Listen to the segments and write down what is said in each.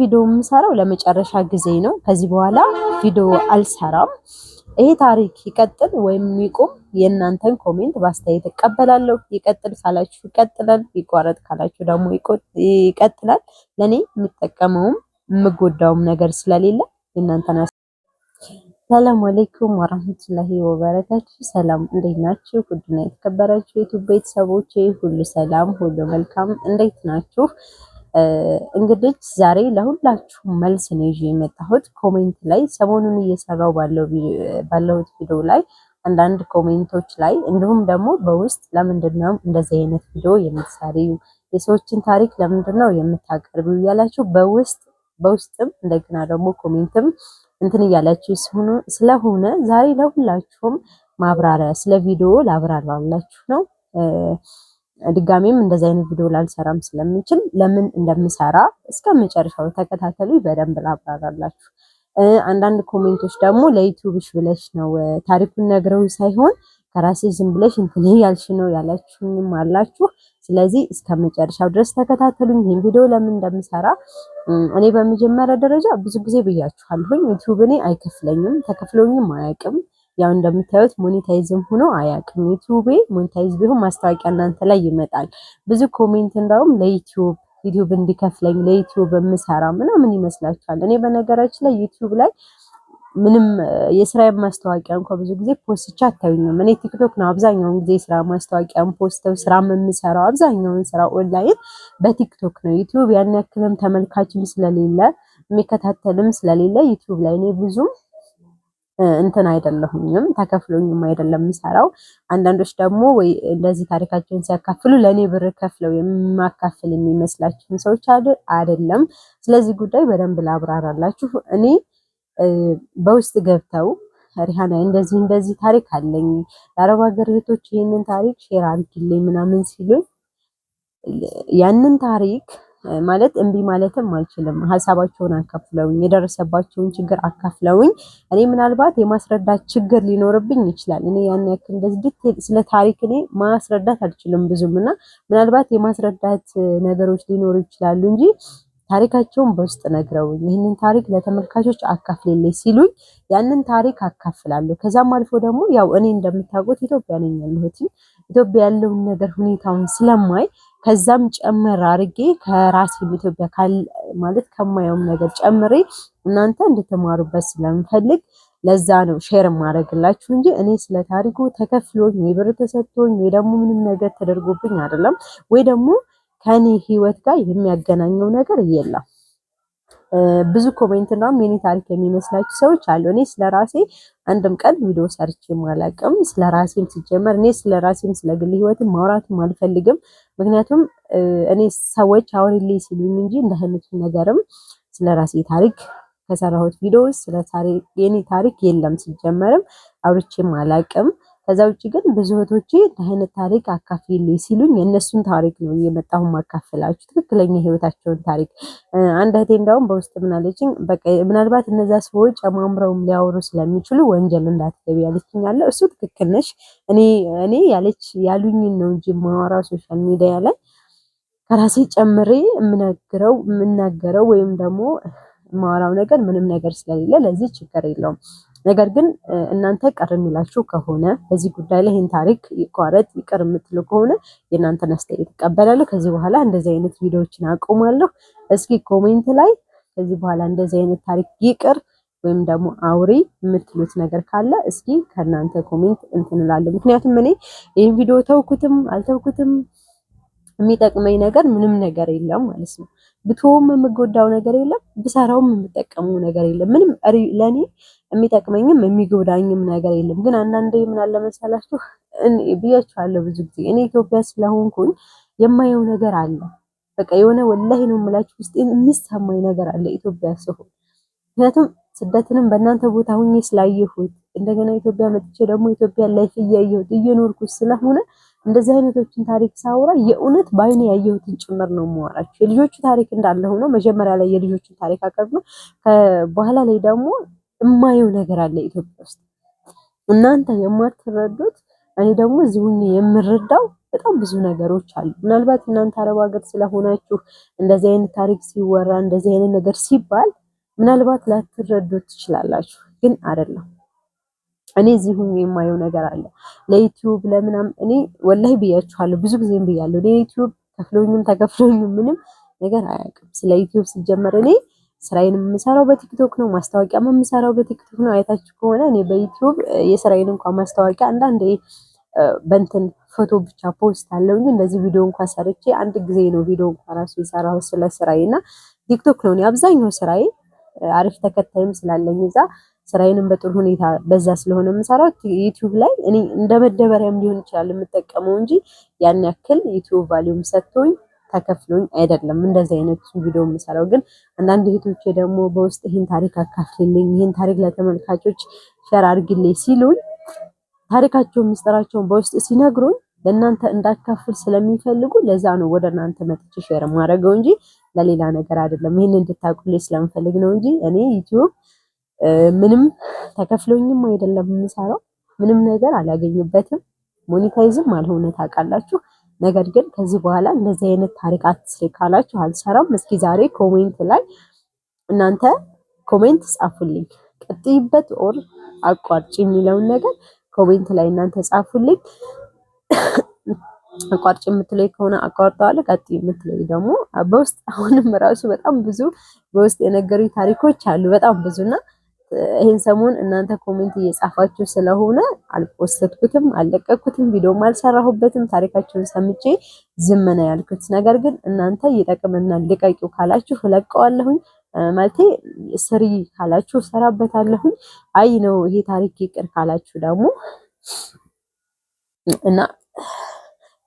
ቪዲዮ የምሰራው ለመጨረሻ ጊዜ ነው። ከዚህ በኋላ ቪዲዮ አልሰራም። ይሄ ታሪክ ይቀጥል ወይም ይቆም የእናንተን ኮሜንት በአስተያየት እቀበላለሁ። ይቀጥል ካላችሁ ይቀጥላል፣ ይቋረጥ ካላችሁ ደግሞ ይቀጥላል። ለኔ የሚጠቀመውም የምጎዳውም ነገር ስለሌለ የእናንተን ሰላም አለይኩም ወራህመቱላሂ ወበረካቱ። ሰላም እንዴት ናችሁ? ውድና የተከበራችሁ የዩቲዩብ ቤተሰቦቼ ሁሉ ሰላም ሁሉ መልካም፣ እንዴት ናችሁ? እንግዲህ ዛሬ ለሁላችሁ መልስ ነው ይዤ የመጣሁት። ኮሜንት ላይ ሰሞኑን እየሰራው ባለሁት ቪዲዮ ላይ አንዳንድ ኮሜንቶች ላይ እንዲሁም ደግሞ በውስጥ ለምንድነው እንደዚህ አይነት ቪዲዮ የምትሰሪው፣ የሰዎችን ታሪክ ለምንድነው የምታቀርቢው እያላችሁ በውስጥም እንደገና ደግሞ ኮሜንትም እንትን እያላችሁ ስለሆነ ዛሬ ለሁላችሁም ማብራሪያ ስለ ቪዲዮ ላብራራላችሁ ነው። ድጋሜም እንደዚህ አይነት ቪዲዮ ላልሰራም ስለምችል ለምን እንደምሰራ እስከ መጨረሻው ተከታተሉ፣ በደንብ ላብራራላችሁ። አንዳንድ ኮሜንቶች ደግሞ ለዩቲዩብሽ ብለሽ ነው ታሪኩን ነግረው ሳይሆን ከራሴ ዝም ብለሽ እንትን ያልሽ ነው ያላችሁኝም አላችሁ። ስለዚህ እስከ መጨረሻው ድረስ ተከታተሉኝ። ይሄን ቪዲዮ ለምን እንደምሰራ እኔ በመጀመሪያ ደረጃ ብዙ ጊዜ ብያችኋለሁኝ። ዩቲዩብ እኔ አይከፍለኝም፣ ተከፍሎኝም አያውቅም። ያው እንደምታዩት ሞኔታይዝም ሆኖ አያውቅም። ዩቲዩብ ሞኔታይዝ ቢሆን ማስታወቂያ እናንተ ላይ ይመጣል። ብዙ ኮሜንት እንዳውም ዩቲዩብ እንዲከፍለኝ ለዩቲዩብ የምሰራ ምናምን ይመስላችኋል። እኔ በነገራችን ላይ ዩቲዩብ ላይ ምንም የስራ ማስታወቂያ እንኳን ብዙ ጊዜ ፖስት አታዩኝም። እኔ ቲክቶክ ነው አብዛኛውን ጊዜ የስራ ማስታወቂያን ፖስተው ስራ የምሰራው፣ አብዛኛውን ስራ ኦንላይን በቲክቶክ ነው። ዩቲዩብ ያን ያክልም ተመልካችም ስለሌለ የሚከታተልም ስለሌለ ዩቲዩብ ላይ እኔ ብዙም እንትን አይደለሁኝም፣ ተከፍሎኝም አይደለም የምሰራው። አንዳንዶች ደግሞ ወይ እንደዚህ ታሪካቸውን ሲያካፍሉ ለኔ ብር ከፍለው የማካፍል የሚመስላችሁ ሰዎች አይደለም። ስለዚህ ጉዳይ በደንብ ላብራራላችሁ። እኔ በውስጥ ገብተው ሪሃና እንደዚህ ታሪክ አለኝ ለአረብ ሀገር እህቶች ይሄንን ታሪክ ሼር አድርጊልኝ ምናምን ሲሉኝ ያንን ታሪክ ማለት እምቢ ማለትም አልችልም። ሐሳባቸውን አካፍለውኝ የደረሰባቸውን ችግር አካፍለውኝ እኔ ምናልባት የማስረዳት ችግር ሊኖርብኝ ይችላል። እኔ ያን ያክል እንደዚህ ዲቴል ስለ ታሪክ እኔ ማስረዳት አልችልም ብዙም እና ምናልባት የማስረዳት ነገሮች ሊኖሩ ይችላሉ እንጂ ታሪካቸውን በውስጥ ነግረውኝ ይህንን ታሪክ ለተመልካቾች አካፍልልኝ ሲሉኝ ያንን ታሪክ አካፍላለሁ። ከዛም አልፎ ደግሞ ያው እኔ እንደምታውቁት ኢትዮጵያ ነኝ ያለሁት። ኢትዮጵያ ያለውን ነገር ሁኔታውን ስለማይ ከዛም ጨመር አድርጌ ከራሴም ኢትዮጵያ ማለት ከማየውም ነገር ጨምሬ እናንተ እንድትማሩበት ስለምፈልግ ለዛ ነው ሼር ማድረግላችሁ እንጂ እኔ ስለ ታሪኩ ተከፍሎኝ ወይ ብር ተሰጥቶኝ ወይ ደግሞ ምንም ነገር ተደርጎብኝ አይደለም፣ ወይ ደግሞ ከኔ ህይወት ጋር የሚያገናኘው ነገር የለም። ብዙ ኮሜንት እና የኔ ታሪክ የሚመስላችሁ ሰዎች አሉ። እኔ ስለራሴ አንድም ቀን ቪዲዮ ሰርቼ ማላቅም። ስለራሴም ሲጀመር እኔ ስለራሴም ስለግል ህይወትም ማውራትም አልፈልግም። ምክንያቱም እኔ ሰዎች አውሪልኝ ሲሉኝ እንጂ እንደህነት ነገርም ስለራሴ ታሪክ ከሰራሁት ቪዲዮ የኔ ታሪክ የለም። ሲጀመርም አውርቼም አላቅም። ከዛ ውጪ ግን ብዙ እህቶቼ አይነት ታሪክ አካፍልልኝ ሲሉኝ የእነሱን ታሪክ ነው እየመጣሁ ማካፈላችሁ፣ ትክክለኛ ህይወታቸውን ታሪክ። አንድ እህቴ እንደውም በውስጥ ምናለችኝ፣ በቃ ምናልባት እነዛ ሰዎች ጨማምረውም ሊያወሩ ስለሚችሉ ወንጀል እንዳትገቢ ያለችኝ አለ። እሱ ትክክል ነሽ። እኔ ያሉኝን ነው እንጂ ማወራው ሶሻል ሚዲያ ላይ ከራሴ ጨምሬ የምናገረው ወይም ደግሞ ማወራው ነገር ምንም ነገር ስለሌለ ለዚህ ችግር የለውም። ነገር ግን እናንተ ቀር የሚላችሁ ከሆነ በዚህ ጉዳይ ላይ ይሄን ታሪክ ይቋረጥ ይቅር የምትሉ ከሆነ የእናንተን አስተያየት እቀበላለሁ። ከዚህ በኋላ እንደዚህ አይነት ቪዲዮዎችን አቆማለሁ። እስኪ ኮሜንት ላይ ከዚህ በኋላ እንደዚህ አይነት ታሪክ ይቅር ወይም ደግሞ አውሪ የምትሉት ነገር ካለ እስኪ ከእናንተ ኮሜንት እንትን እላለሁ። ምክንያቱም እኔ ይሄን ቪዲዮ ተውኩትም አልተውኩትም የሚጠቅመኝ ነገር ምንም ነገር የለም ማለት ነው። ብቶም የምጎዳው ነገር የለም፣ ብሰራውም የምጠቀመው ነገር የለም። ምንም ለኔ የሚጠቅመኝም የሚጎዳኝም ነገር የለም። ግን አንዳንዴ ምን አለ መሰላችሁ ብያችኋለሁ ብዙ ጊዜ እኔ ኢትዮጵያ ስለሆንኩኝ የማየው ነገር አለ። በቃ የሆነ ወላሂ ነው የምላችሁ ውስጥ የሚሰማኝ ነገር አለ ኢትዮጵያ ስሆን። ምክንያቱም ስደትንም በእናንተ ቦታ ሁኜ ስላየሁት እንደገና ኢትዮጵያ መጥቼ ደግሞ ኢትዮጵያ ላይፍ እያየሁት እየኖርኩት ስለሆነ እንደዚህ አይነቶችን ታሪክ ሳውራ የእውነት ባይኔ ያየሁትን ጭምር ነው የማወራችሁ። የልጆቹ ታሪክ እንዳለ ሆኖ መጀመሪያ ላይ የልጆቹን ታሪክ አቀርብ ነው። በኋላ ላይ ደግሞ የማየው ነገር አለ ኢትዮጵያ ውስጥ እናንተ የማትረዱት፣ እኔ ደግሞ እዚሁ የምረዳው በጣም ብዙ ነገሮች አሉ። ምናልባት እናንተ አረብ ሀገር ስለሆናችሁ እንደዚህ አይነት ታሪክ ሲወራ እንደዚህ አይነት ነገር ሲባል ምናልባት ላትረዱት ትችላላችሁ፣ ግን አይደለም። እኔ እዚህ ሁኜ የማየው ነገር አለ ለዩቲዩብ ለምናምን። እኔ ወላሂ ብያችኋለሁ፣ ብዙ ጊዜም ብያለሁ። ለዩቲዩብ ከፍሎኝም ተከፍሎኝም ምንም ነገር አያውቅም። ስለ ዩቲዩብ ሲጀመር እኔ ስራዬን የምሰራው በቲክቶክ ነው። ማስታወቂያም የምሰራው በቲክቶክ ነው። አይታችሁ ከሆነ እኔ በዩቲዩብ የስራዬን እንኳን ማስታወቂያ አንዳንዴ በእንትን ፎቶ ብቻ ፖስት አለው እንጂ እንደዚህ ቪዲዮ እንኳን ሰርቼ አንድ ጊዜ ነው ቪዲዮ እንኳን ራሱ የሰራው ስለ ስራዬ እና ቲክቶክ ነው እኔ አብዛኛው ስራዬ። አሪፍ ተከታይም ስላለኝ እዛ ስራዬንም በጥሩ ሁኔታ በዛ ስለሆነ የምሰራው ዩቲዩብ ላይ እኔ እንደ መደበሪያም ሊሆን ይችላል የምጠቀመው እንጂ ያን ያክል ዩቲዩብ ቫልዩም ሰጥቶኝ ተከፍሎኝ አይደለም እንደዚህ አይነት ቪዲዮ የምሰራው። ግን አንዳንድ እህቶቼ ደግሞ በውስጥ ይህን ታሪክ አካፍልልኝ፣ ይህን ታሪክ ለተመልካቾች ሼር አድርግልኝ ሲሉኝ ታሪካቸውን ምስጢራቸውን በውስጥ ሲነግሩኝ ለእናንተ እንዳካፍል ስለሚፈልጉ ለዛ ነው ወደ እናንተ መጥቼ ሼር ማድረገው እንጂ ለሌላ ነገር አይደለም። ይህን እንድታውቁልኝ ስለምፈልግ ነው እንጂ እኔ ዩቲዩብ ምንም ተከፍሎኝም አይደለም የምሰራው። ምንም ነገር አላገኝበትም። ሞኔታይዝም አልሆነ ታውቃላችሁ። ነገር ግን ከዚህ በኋላ እንደዚህ አይነት ታሪክ አትስሪ ካላችሁ አልሰራም። እስኪ ዛሬ ኮሜንት ላይ እናንተ ኮሜንት ጻፉልኝ፣ ቀጥይበት ኦር አቋርጭ የሚለውን ነገር ኮሜንት ላይ እናንተ ጻፉልኝ። አቋርጭ የምትለይ ከሆነ አቋርጠዋለሁ፣ ቀጥይ የምትለይ ደግሞ በውስጥ አሁንም ራሱ በጣም ብዙ በውስጥ የነገሩኝ ታሪኮች አሉ በጣም ብዙና ይሄን ሰሞን እናንተ ኮሜንት እየጻፋችሁ ስለሆነ አልፖስትኩትም፣ አልለቀኩትም፣ ቪዲዮም አልሰራሁበትም። ታሪካችሁን ሰምቼ ዝም ነው ያልኩት። ነገር ግን እናንተ ይጠቅመናል ልቀቂው ካላችሁ እለቀዋለሁኝ። ማለቴ ስሪ ካላችሁ እሰራበታለሁኝ። አይ ነው ይሄ ታሪክ ይቅር ካላችሁ ደግሞ እና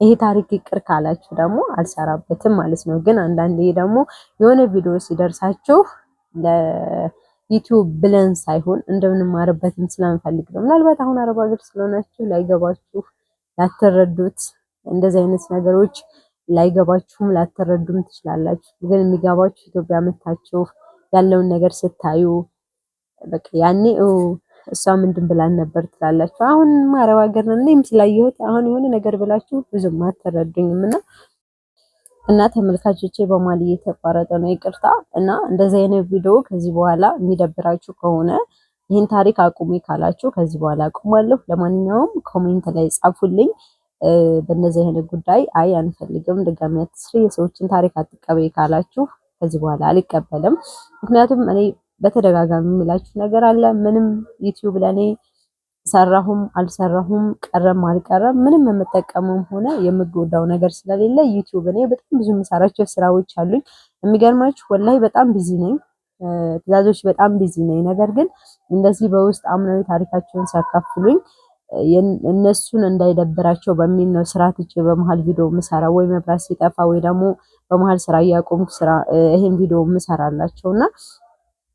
ይሄ ታሪክ ይቅር ካላችሁ ደግሞ አልሰራበትም ማለት ነው። ግን አንዳንዴ ደግሞ የሆነ ቪዲዮ ሲደርሳችሁ ዩቲዩብ ብለን ሳይሆን እንደምንማርበትም ስለምፈልግ ነው። ምናልባት አሁን አረብ ሀገር ስለሆናችሁ ላይገባችሁ ላትረዱት፣ እንደዚህ አይነት ነገሮች ላይገባችሁም ላትረዱም ትችላላችሁ። ግን የሚገባችሁ ኢትዮጵያ መታችሁ ያለውን ነገር ስታዩ በቃ ያኔ እሷ ምንድን ብላን ነበር ትላላችሁ። አሁን አረብ ሀገር ነን እኔም ስላየሁት አሁን የሆነ ነገር ብላችሁ ብዙም አትረዱኝም እና ተመልካቾቼ በማል እየተቋረጠ ነው ይቅርታ። እና እንደዚህ አይነት ቪዲዮ ከዚህ በኋላ የሚደብራችሁ ከሆነ ይህን ታሪክ አቁሚ ካላችሁ ከዚህ በኋላ አቁማለሁ። ለማንኛውም ኮሜንት ላይ ጻፉልኝ በእነዚህ አይነት ጉዳይ አይ አንፈልግም፣ ድጋሚ አትስሪ፣ የሰዎችን ታሪክ አትቀበይ ካላችሁ ከዚህ በኋላ አልቀበልም። ምክንያቱም እኔ በተደጋጋሚ የሚላችሁ ነገር አለ። ምንም ዩቲዩብ ለኔ ሰራሁም አልሰራሁም ቀረም አልቀረም ምንም የምጠቀመውም ሆነ የምጎዳው ነገር ስለሌለ ዩቲዩብ እኔ በጣም ብዙ የምሰራቸው ስራዎች አሉኝ። የሚገርማችሁ ወላሂ በጣም ቢዚ ነኝ፣ ትዕዛዞች በጣም ቢዚ ነኝ። ነገር ግን እንደዚህ በውስጥ አምናዊ ታሪካቸውን ሲያካፍሉኝ እነሱን እንዳይደብራቸው በሚል ነው ስራ ትቼ በመሀል ቪዲዮ የምሰራ ወይ መብራት ሲጠፋ ወይ ደግሞ በመሀል ስራ እያቆምኩ ስራ ይሄን ቪዲዮ የምሰራላቸውና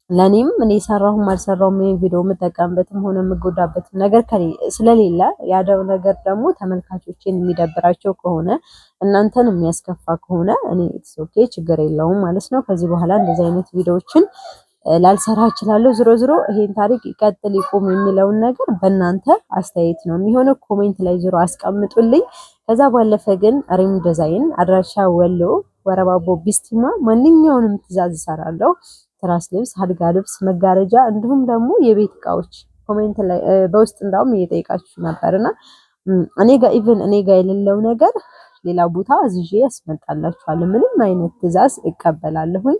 ለኔም እኔ ሰራሁም አልሰራሁም ይሄን ቪዲዮ የምጠቀምበትም ሆነ የምጎዳበትም ነገር ስለሌለ ያደው ነገር ደግሞ ተመልካቾችን የሚደብራቸው ከሆነ እናንተን የሚያስከፋ ከሆነ እኔ ኦኬ ችግር የለውም ማለት ነው። ከዚህ በኋላ እንደዚህ አይነት ቪዲዮዎችን ላልሰራ እችላለሁ። ዝሮ ይሄን ታሪክ ይቀጥል ይቆም የሚለውን ነገር በእናንተ አስተያየት ነው የሚሆነው። ኮሜንት ላይ አስቀምጡልኝ። ከዛ ባለፈ ግን ሪም ዲዛይን አድራሻ ወሎ ወረባቦ ቢስቲማ ማንኛውንም ትዕዛዝ እሰራለሁ። ትራስ ልብስ፣ አልጋ ልብስ፣ መጋረጃ እንዲሁም ደግሞ የቤት እቃዎች ኮሜንት ላይ በውስጥ እንዳውም እየጠየቃችሁ ነበርና እኔ ጋር የሌለው ነገር ሌላ ቦታ አዝዤ ያስመጣላችኋለሁ። ምንም አይነት ትዕዛዝ እቀበላለሁኝ።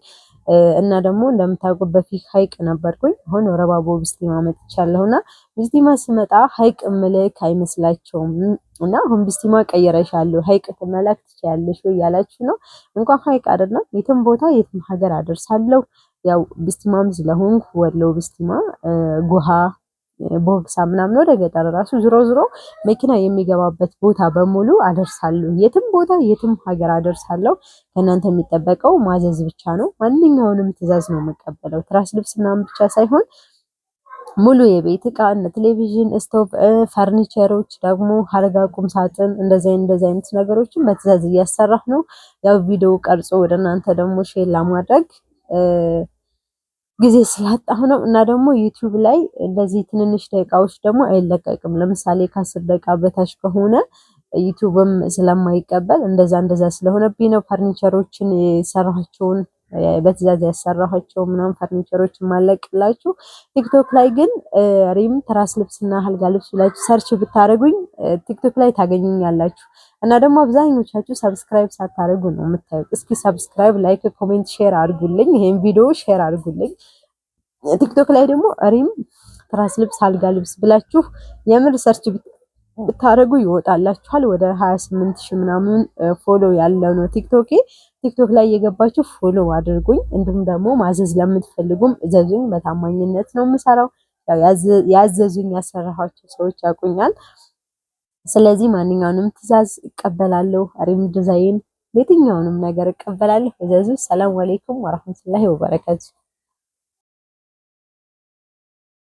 እና ደግሞ እንደምታውቁት በፊት ሀይቅ ነበርኩኝ። አሁን ወረባቦ ቢስቲማ መጥቻለሁና ቢስቲማ ስመጣ ሀይቅ ምልክ አይመስላቸውም እና አሁን ቢስቲማ ቀይረሻለሁ ሀይቅ ትመላክ ትችያለሽ እያላችሁ ነው። እንኳን ሀይቅ አይደለም የትም ቦታ የትም ሀገር አደርሳለሁ። ያው ቢስቲማም ስለሆንኩ ወሎ ቢስቲማ ጉሃ ቦክሳ ምናምን ወደ ገጠር ራሱ ዝሮ መኪና የሚገባበት ቦታ በሙሉ አደርሳለሁ። የትም ቦታ የትም ሀገር አደርሳለሁ። ከእናንተ የሚጠበቀው ማዘዝ ብቻ ነው። ማንኛውንም ትዕዛዝ ነው የምቀበለው። ትራስ ልብስ ምናምን ብቻ ሳይሆን ሙሉ የቤት እቃ እነ ቴሌቪዥን፣ ስቶቭ፣ ፈርኒቸሮች ደግሞ አልጋ፣ ቁም ሳጥን እንደዚህ አይነት ነገሮችን በትዕዛዝ እያሰራሁ ነው። ያው ቪዲዮ ቀርጾ ወደ እናንተ ደግሞ ሼር ለማድረግ ጊዜ ስላጣሁ ነው። እና ደግሞ ዩቲዩብ ላይ እንደዚህ ትንንሽ ደቂቃዎች ደግሞ አይለቀቅም። ለምሳሌ ከ10 ደቂቃ በታች ከሆነ ዩቲዩብም ስለማይቀበል እንደዛ ስለሆነብኝ ነው ፈርኒቸሮችን የሰራኋቸውን በትዕዛዝ ያሰራኋቸው ምናምን ፈርኒቸሮችን ማለቅላችሁ። ቲክቶክ ላይ ግን ሪም ትራስ ልብስና አልጋ ልብስ ብላችሁ ሰርች ብታረጉኝ ቲክቶክ ላይ ታገኙኛላችሁ። እና ደግሞ አብዛኞቻችሁ ሰብስክራይብ ሳታደርጉ ነው የምታዩት። እስኪ ሰብስክራይብ፣ ላይክ፣ ኮሜንት፣ ሼር አድርጉልኝ። ይሄን ቪዲዮ ሼር አድርጉልኝ። ቲክቶክ ላይ ደግሞ ሪም ትራስ ልብስ አልጋ ልብስ ብላችሁ የምር ሰርች ብታረጉ ይወጣላችኋል። ወደ 28000 ምናምን ፎሎ ያለው ነው ቲክቶክ ላይ የገባችሁ ፎሎ አድርጉኝ። እንዲሁም ደግሞ ማዘዝ ለምትፈልጉም እዘዙኝ። በታማኝነት ነው የምሰራው። ያዘዙኝ ያሰራኋቸው ሰዎች ያውቁኛል። ስለዚህ ማንኛውንም ትዕዛዝ እቀበላለሁ። ሪም ዲዛይን የትኛውንም ነገር እቀበላለሁ። እዘዙ። ሰላም አለይኩም ወራህመቱላሂ ወበረካቱ።